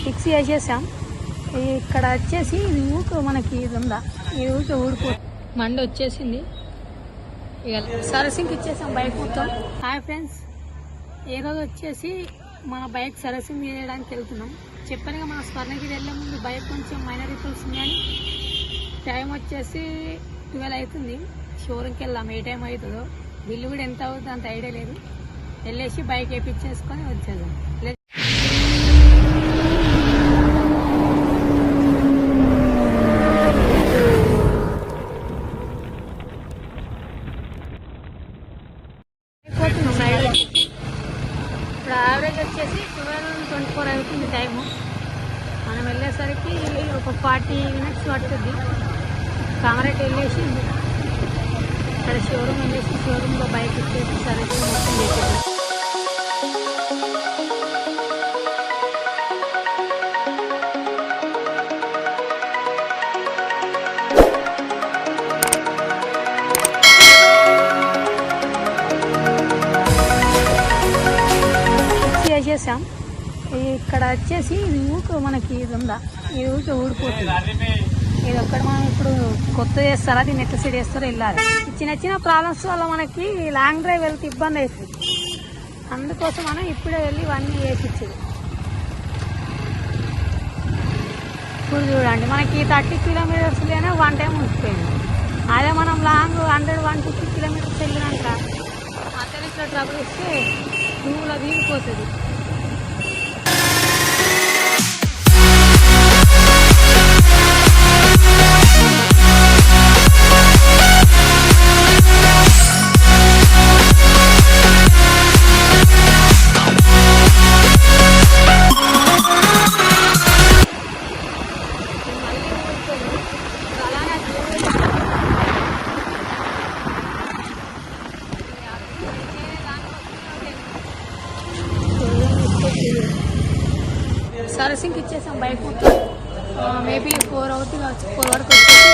Fix చేసేసాం. ఇక్కడ వచ్చేసి ఇది ఊకు మనకి ఇది ఉందా, ఈ ఊరికి ఊడిపో మండి వచ్చేసింది. ఇక సర్వీసింగ్కి ఇచ్చేసాం బైక్ మొత్తం. హాయ్ ఫ్రెండ్స్, ఏ రోజు వచ్చేసి మన బైక్ సర్వీసింగ్ చేయడానికి వెళ్తున్నాం. చెప్పానుగా మన స్వర్ణగిరి వెళ్ళే ముందు బైక్ కొంచెం మైనర్ రిపేర్స్ ఉన్నాయని. టైం వచ్చేసి 12 అవుతుంది. షోరూమ్కి వెళ్దాం, ఏ టైం అవుతుందో, బిల్లు కూడా ఎంత అవుతుందో అంత ఐడియా లేదు. వెళ్ళేసి బైక్ వేయించేసుకొని వచ్చేద్దాం. ఇప్పుడు యావరేజ్ వచ్చేసి 12:24 అవుతుంది టైము. మనం వెళ్ళేసరికి ఒక 40 minutes పడుతుంది. కామరేట్ వెళ్ళేసి ఇక్కడ షోరూమ్ వెళ్ళేసి షోరూమ్లో బైక్ ఇచ్చేసి సర్వీసింగ్ మొత్తం చేసేది. చేసాం. ఇక్కడ వచ్చేసి ఇది ఊకు మనకి ఇది ఉందా, ఈ ఊరికి ఊడిపోతుంది. ఇది ఒక్కటి మనం ఇప్పుడు కొత్త చేస్తారా, దీన్ని ఎట్లా సెట్ చేస్తారో వెళ్ళాలి. చిన్న చిన్న ప్రాబ్లమ్స్ వల్ల మనకి లాంగ్ డ్రైవ్ వెళ్తే ఇబ్బంది అవుతుంది. అందుకోసం మనం ఇప్పుడే వెళ్ళి ఇవన్నీ వేసిచ్చేది. ఇప్పుడు చూడండి, మనకి 30 kilometers 1 టైం ఉంచిపోయింది. అదే మనం లాంగ్ 100-150 kilometers వెళ్ళినాక అతను ఇట్లా ట్రబుల్ ఇస్తే పువ్వులో వీగిపోతుంది. సర్వీసింగ్కి ఇచ్చేసాం బైక్ మొత్తం. మేబీ 4 అవుతుంది కావచ్చు. 4 వరకు వచ్చేసి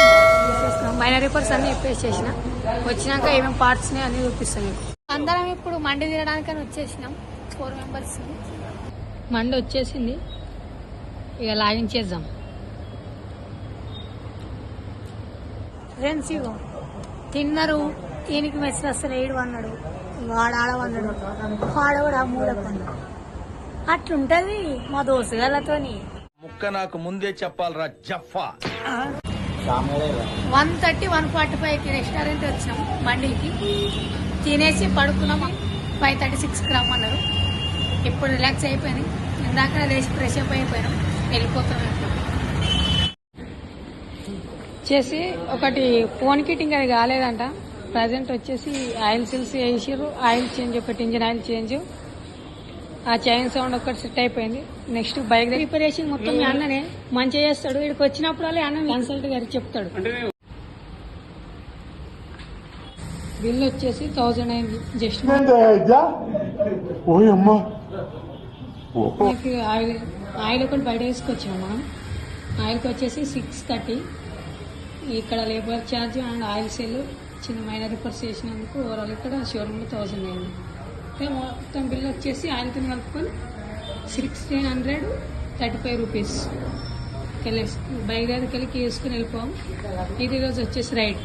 తీసేస్తున్నాం. మైనర్ రిపేర్స్ అన్నీ చేసిన వచ్చినాక ఏమేమి పార్ట్స్ అన్నీ చూపిస్తాం మీకు. అందరం ఇప్పుడు మండి తినడానికని వచ్చేసినాం. 4 members. మండి వచ్చేసింది, ఇక లాగించేద్దాం. ఫ్రెండ్స్ ఇగో తిన్నారు. దీనికి మెసేజ్ వస్తారు, 7 అన్నాడు, వాడు ఆడవన్నాడు, వాడ కూడా మూలకన్నాడు. అట్లుంటది మా దోస్తుగాళ్ళతోని. ముక్క నాకు ముందే చెప్పాలరా జఫా. 1:30-1:45కి రెస్టారెంట్ వచ్చినాం. మండీకి తినేసి పడుకున్నాం. 5:36కి రమ్మన్నారు. ఇప్పుడు రిలాక్స్ అయిపోయింది. ఇందాక లేచి ఫ్రెష్ అప్ అయిపోయినాం, వెళ్ళిపోతున్నాం. వచ్చేసి ఒకటి ఫోన్ కిట్టింగ్ అది కాలేదంట. ప్రజెంట్ వచ్చేసి ఆయిల్ సీల్స్ వేసిర్రు. ఆయిల్ చేంజ్, ఒకటి ఇంజిన్ ఆయిల్ చేంజ్, ఆ చైన్ సౌండ్ ఒక్కటి సెట్ అయిపోయింది. నెక్స్ట్ బైక్ రిపేరేషన్ మొత్తం మీ అన్ననే మంచిగా చేస్తాడు. ఇక్కడికి వచ్చినప్పుడు అన్న కన్సల్ట్ గారికి చెప్తాడు. బిల్ వచ్చేసి 1000 అయింది. జస్ట్ ఆయిల్ ఒకటి బయట వేసుకొచ్చాము మనం. ఆయిల్కి వచ్చేసి 630. ఇక్కడ labour charge and oil cell చిన్న మైనర్ రిపేర్స్ చేసినందుకు ఓవరాల్ ఇక్కడ షోరూమ్లో 1000 అయింది. మొత్తం బిల్ వచ్చేసి ఆయిల్తో కలుపుకొని 1635 రూపీస్. బైక్ దగ్గరికి వెళ్ళి వేసుకుని వెళ్ళిపోయాం. ఇది రోజు వచ్చేసి రైడ్.